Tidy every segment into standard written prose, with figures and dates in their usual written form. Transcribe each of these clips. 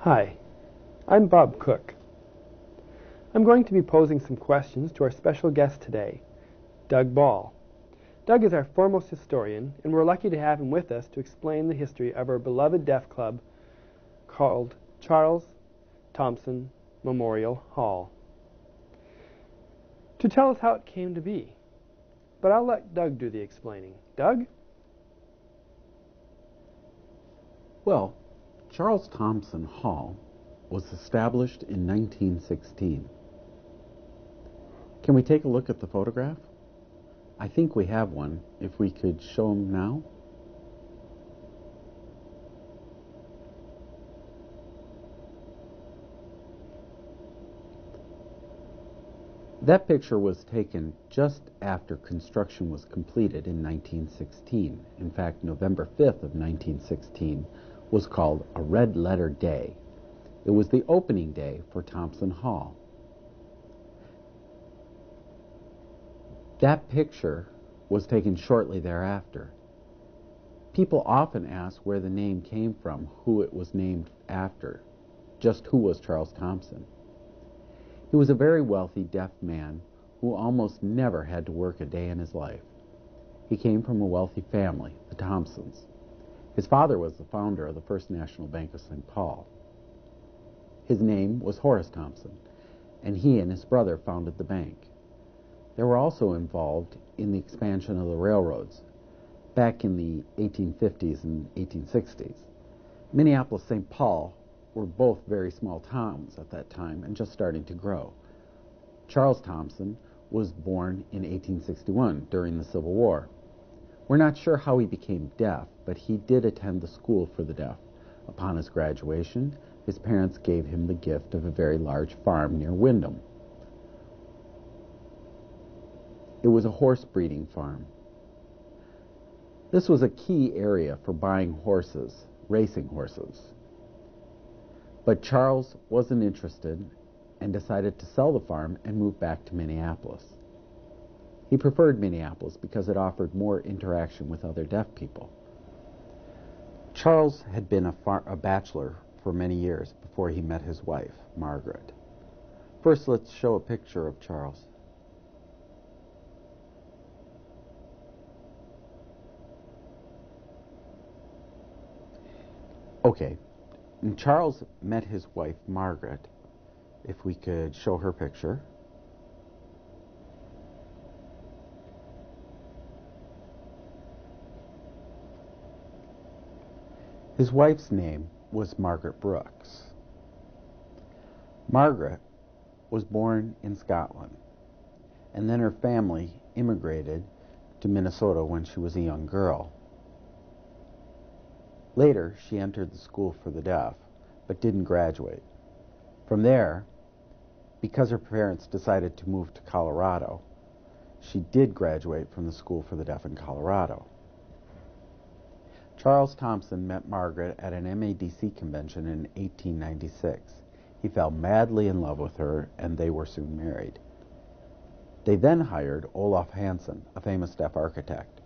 Hi, I'm Bob Cook. I'm going to be posing some questions to our special guest today, Doug Ball. Doug is our foremost historian, and we're lucky to have him with us to explain the history of our beloved deaf club called Charles Thompson Memorial Hall. To tell us how it came to be. But I'll let Doug do the explaining. Doug? Well, Charles Thompson Hall was established in 1916. Can we take a look at the photograph? I think we have one. If we could show them now. That picture was taken just after construction was completed in 1916. In fact, November 5th of 1916 was called a Red Letter Day. It was the opening day for Thompson Hall. That picture was taken shortly thereafter. People often ask where the name came from, who it was named after, just who was Charles Thompson. He was a very wealthy deaf man who almost never had to work a day in his life. He came from a wealthy family, the Thompsons. His father was the founder of the First National Bank of St. Paul. His name was Horace Thompson, and he and his brother founded the bank. They were also involved in the expansion of the railroads back in the 1850s and 1860s. Minneapolis-St. Paul were both very small towns at that time and just starting to grow. Charles Thompson was born in 1861 during the Civil War. We're not sure how he became deaf, but he did attend the school for the deaf. Upon his graduation, his parents gave him the gift of a very large farm near Windham. It was a horse breeding farm. This was a key area for buying horses, racing horses. But Charles wasn't interested and decided to sell the farm and move back to Minneapolis. He preferred Minneapolis because it offered more interaction with other deaf people. Charles had been a bachelor for many years before he met his wife, Margaret. First, let's show a picture of Charles. Okay, and Charles met his wife, Margaret. If we could show her picture. His wife's name was Margaret Brooks. Margaret was born in Scotland, and then her family immigrated to Minnesota when she was a young girl. Later, she entered the school for the deaf, but didn't graduate. From there, because her parents decided to move to Colorado, she did graduate from the school for the deaf in Colorado. Charles Thompson met Margaret at an MADC convention in 1896. He fell madly in love with her, and they were soon married. They then hired Olaf Hansen, a famous deaf architect.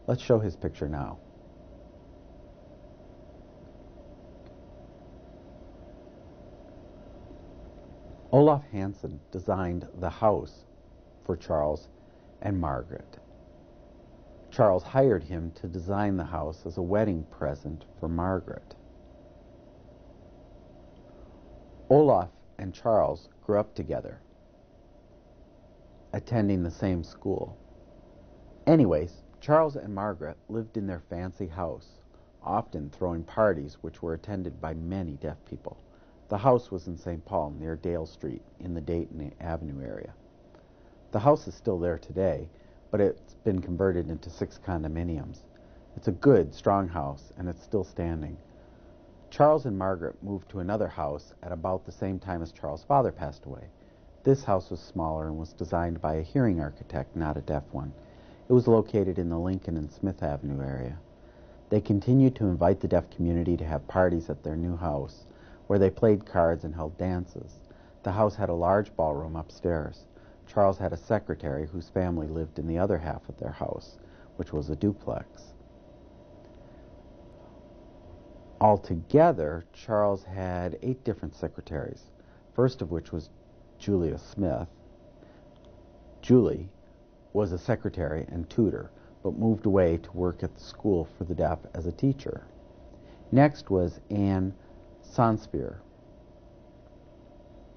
Let's show his picture now. Olaf Hansen designed the house for Charles and Margaret. Charles hired him to design the house as a wedding present for Margaret. Olaf and Charles grew up together, attending the same school. Anyways, Charles and Margaret lived in their fancy house, often throwing parties which were attended by many deaf people. The house was in St. Paul, near Dale Street, in the Dayton Avenue area. The house is still there today, but it's been converted into 6 condominiums. It's a good, strong house, and it's still standing. Charles and Margaret moved to another house at about the same time as Charles' father passed away. This house was smaller and was designed by a hearing architect, not a deaf one. It was located in the Lincoln and Smith Avenue area. They continued to invite the deaf community to have parties at their new house, where they played cards and held dances. The house had a large ballroom upstairs. Charles had a secretary whose family lived in the other half of their house, which was a duplex. Altogether, Charles had 8 different secretaries, first of which was Julia Smith. Julie was a secretary and tutor, but moved away to work at the school for the deaf as a teacher. Next was Anne Sanspear.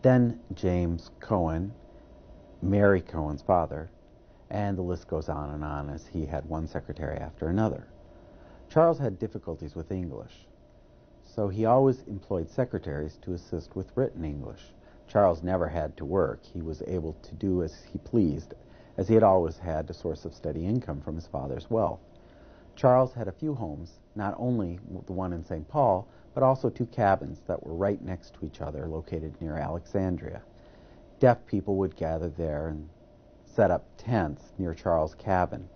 Then James Cohen, Mary Cohen's father, and the list goes on as he had one secretary after another. Charles had difficulties with English, so he always employed secretaries to assist with written English. Charles never had to work. He was able to do as he pleased, as he had always had a source of steady income from his father's wealth. Charles had a few homes, not only the one in St. Paul, but also 2 cabins that were right next to each other, located near Alexandria. Deaf people would gather there and set up tents near Charles' cabin.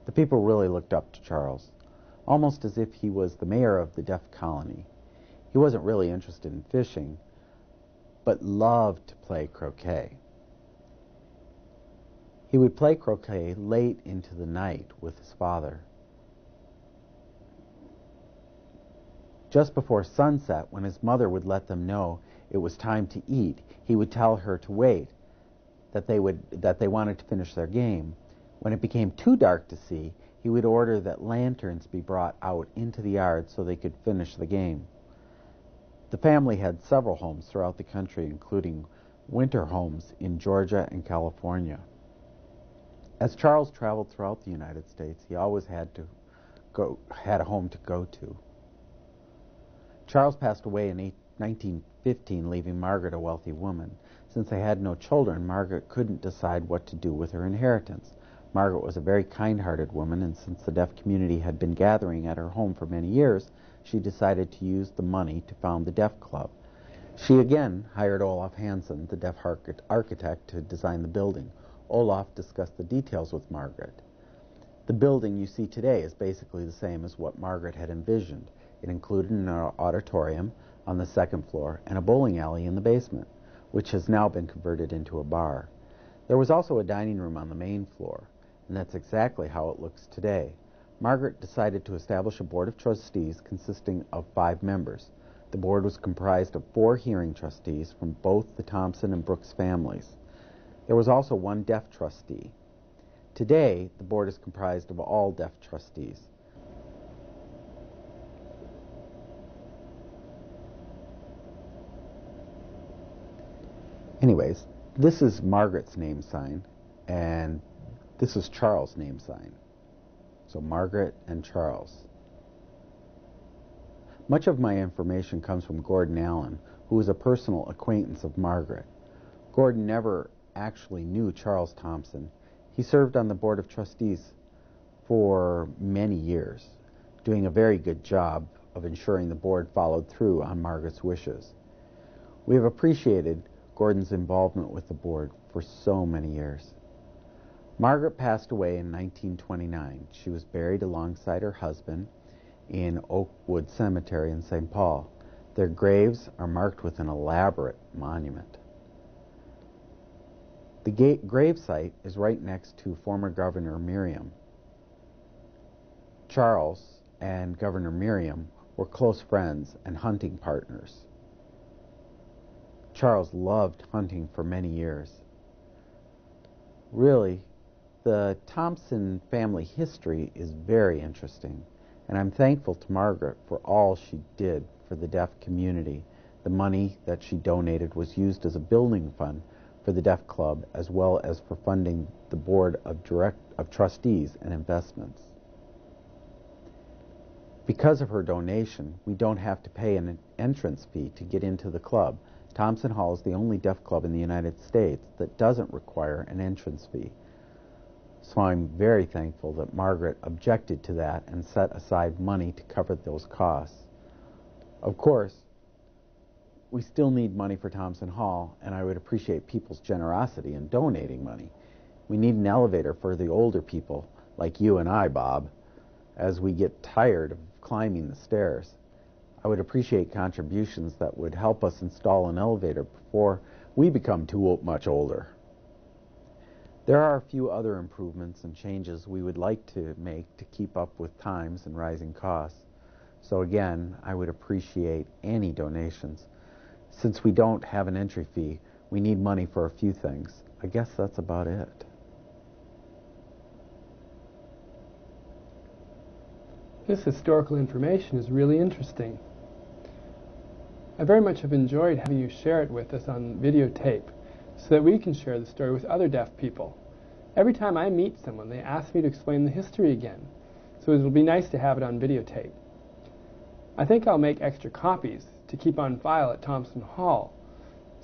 The people really looked up to Charles, almost as if he was the mayor of the deaf colony. He wasn't really interested in fishing, but loved to play croquet. He would play croquet late into the night with his father. Just before sunset, when his mother would let them know it was time to eat, he would tell her to wait, that they wanted to finish their game. When it became too dark to see, he would order that lanterns be brought out into the yard so they could finish the game. The family had several homes throughout the country, including winter homes in Georgia and California. As Charles traveled throughout the United States, he always had a home to go to. Charles passed away in 1915, leaving Margaret a wealthy woman. Since they had no children, Margaret couldn't decide what to do with her inheritance. Margaret was a very kind-hearted woman, and since the deaf community had been gathering at her home for many years, she decided to use the money to found the Deaf Club. She again hired Olaf Hansen, the deaf architect, to design the building. Olaf discussed the details with Margaret. The building you see today is basically the same as what Margaret had envisioned. It included an auditorium on the 2nd floor and a bowling alley in the basement, which has now been converted into a bar. There was also a dining room on the main floor, and that's exactly how it looks today. Margaret decided to establish a board of trustees consisting of 5 members. The board was comprised of 4 hearing trustees from both the Thompson and Brooks families. There was also 1 deaf trustee. Today, the board is comprised of all deaf trustees. Anyways, this is Margaret's name sign, and this is Charles' name sign. So Margaret and Charles. Much of my information comes from Gordon Allen, who was a personal acquaintance of Margaret. Gordon never actually knew Charles Thompson. He served on the Board of Trustees for many years, doing a very good job of ensuring the board followed through on Margaret's wishes. We have appreciated Gordon's involvement with the board for so many years. Margaret passed away in 1929. She was buried alongside her husband in Oakwood Cemetery in St. Paul. Their graves are marked with an elaborate monument. The grave site is right next to former Governor Merriam. Charles and Governor Merriam were close friends and hunting partners. Charles loved hunting for many years. Really, the Thompson family history is very interesting, and I'm thankful to Margaret for all she did for the deaf community. The money that she donated was used as a building fund for the Deaf Club, as well as for funding the board of trustees and investments. Because of her donation, we don't have to pay an entrance fee to get into the club. Thompson Hall is the only deaf club in the United States that doesn't require an entrance fee. So I'm very thankful that Margaret objected to that and set aside money to cover those costs. Of course, we still need money for Thompson Hall, and I would appreciate people's generosity in donating money. We need an elevator for the older people, like you and I, Bob, as we get tired of climbing the stairs. I would appreciate contributions that would help us install an elevator before we become too much older. There are a few other improvements and changes we would like to make to keep up with times and rising costs. So again, I would appreciate any donations. Since we don't have an entry fee, we need money for a few things. I guess that's about it. This historical information is really interesting. I very much have enjoyed having you share it with us on videotape so that we can share the story with other deaf people. Every time I meet someone, they ask me to explain the history again, so it'll be nice to have it on videotape. I think I'll make extra copies to keep on file at Thompson Hall,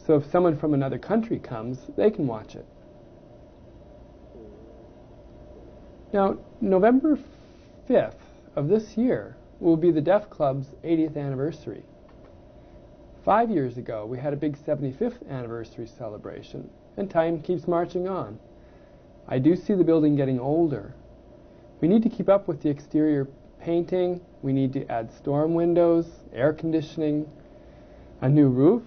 so if someone from another country comes, they can watch it. Now, November 5th of this year will be the Deaf Club's 80th anniversary. 5 years ago, we had a big 75th anniversary celebration, and time keeps marching on. I do see the building getting older. We need to keep up with the exterior painting. We need to add storm windows, air conditioning, a new roof.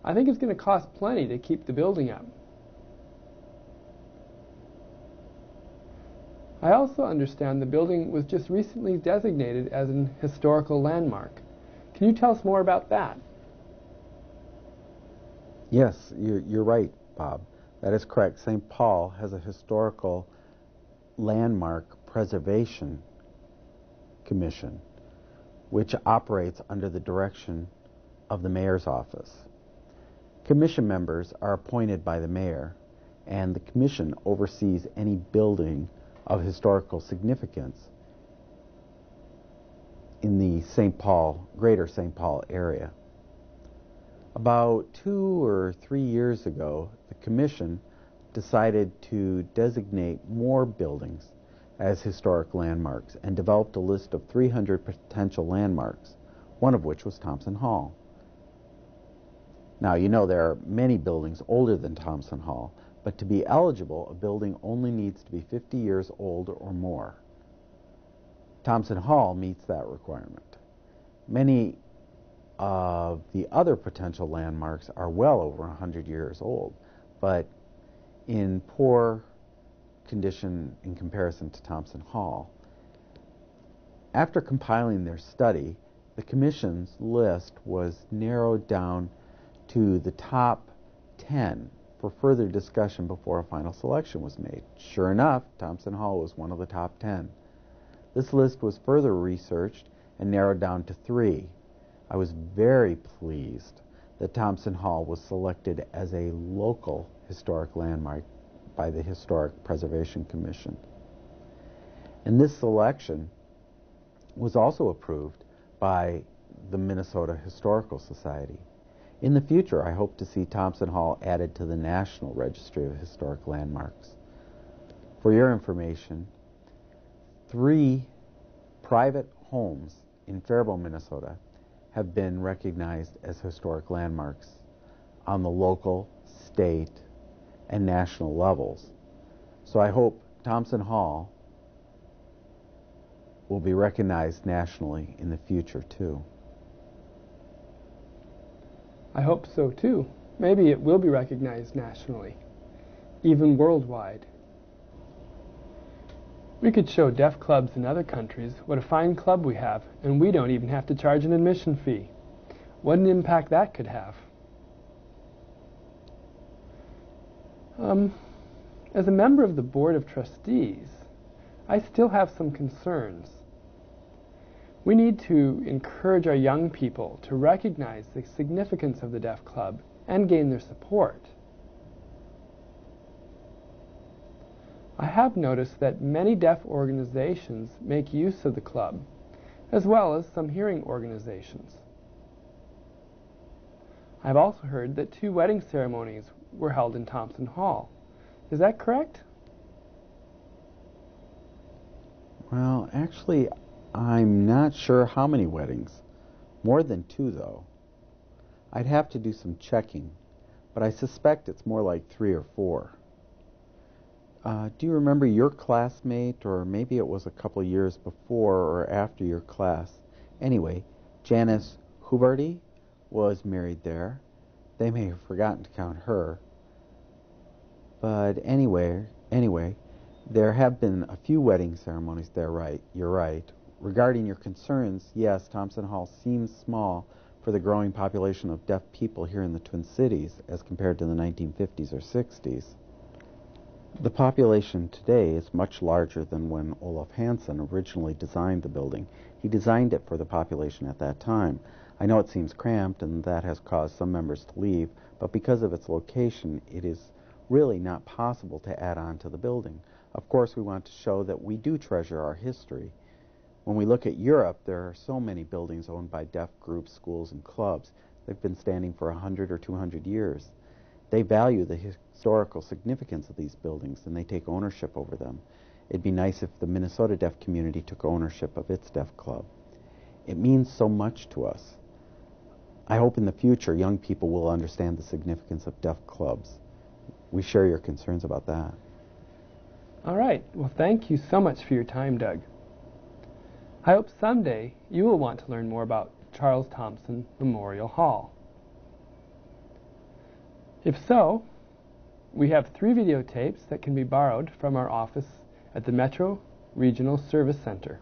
I think it's going to cost plenty to keep the building up. I also understand the building was just recently designated as an historical landmark. Can you tell us more about that? Yes, you're right, Bob. That is correct. St. Paul has a historical landmark preservation commission, which operates under the direction of the mayor's office. Commission members are appointed by the mayor, and the commission oversees any building of historical significance in the greater St. Paul area. About 2 or 3 years ago, the commission decided to designate more buildings as historic landmarks and developed a list of 300 potential landmarks, one of which was Thompson Hall. Now, you know there are many buildings older than Thompson Hall, but to be eligible, a building only needs to be 50 years old or more. Thompson Hall meets that requirement. Many of the other potential landmarks are well over 100 years old, but in poor condition in comparison to Thompson Hall. After compiling their study, the Commission's list was narrowed down to the top 10 for further discussion before a final selection was made. Sure enough, Thompson Hall was one of the top 10. This list was further researched and narrowed down to 3. I was very pleased that Thompson Hall was selected as a local historic landmark by the Historic Preservation Commission. And this selection was also approved by the Minnesota Historical Society. In the future, I hope to see Thompson Hall added to the National Registry of Historic Landmarks. For your information, 3 private homes in Faribault, Minnesota have been recognized as historic landmarks on the local, state, and national levels. So I hope Thompson Hall will be recognized nationally in the future too. I hope so too. Maybe it will be recognized nationally, even worldwide. We could show deaf clubs in other countries what a fine club we have, and we don't even have to charge an admission fee. What an impact that could have. As a member of the Board of Trustees, I still have some concerns. We need to encourage our young people to recognize the significance of the Deaf Club and gain their support. I have noticed that many deaf organizations make use of the club, as well as some hearing organizations. I've also heard that 2 wedding ceremonies were held in Thompson Hall. Is that correct? Well, actually, I'm not sure how many weddings. More than 2, though. I'd have to do some checking, but I suspect it's more like 3 or 4. Do you remember your classmate, or maybe it was a couple years before or after your class? Anyway, Janice Huberty was married there. They may have forgotten to count her. But anyway, there have been a few wedding ceremonies there, right? You're right. Regarding your concerns, yes, Thompson Hall seems small for the growing population of deaf people here in the Twin Cities as compared to the 1950s or 60s. The population today is much larger than when Olaf Hansen originally designed the building. He designed it for the population at that time. I know it seems cramped and that has caused some members to leave, but because of its location, it is really not possible to add on to the building. Of course, we want to show that we do treasure our history. When we look at Europe, there are so many buildings owned by deaf groups, schools, and clubs. They've been standing for 100 or 200 years. They value the historical significance of these buildings, and they take ownership over them. It'd be nice if the Minnesota deaf community took ownership of its deaf club. It means so much to us. I hope in the future young people will understand the significance of deaf clubs. We share your concerns about that. All right. Well, thank you so much for your time, Doug. I hope someday you will want to learn more about Charles Thompson Memorial Hall. If so, we have 3 videotapes that can be borrowed from our office at the Metro Regional Service Center.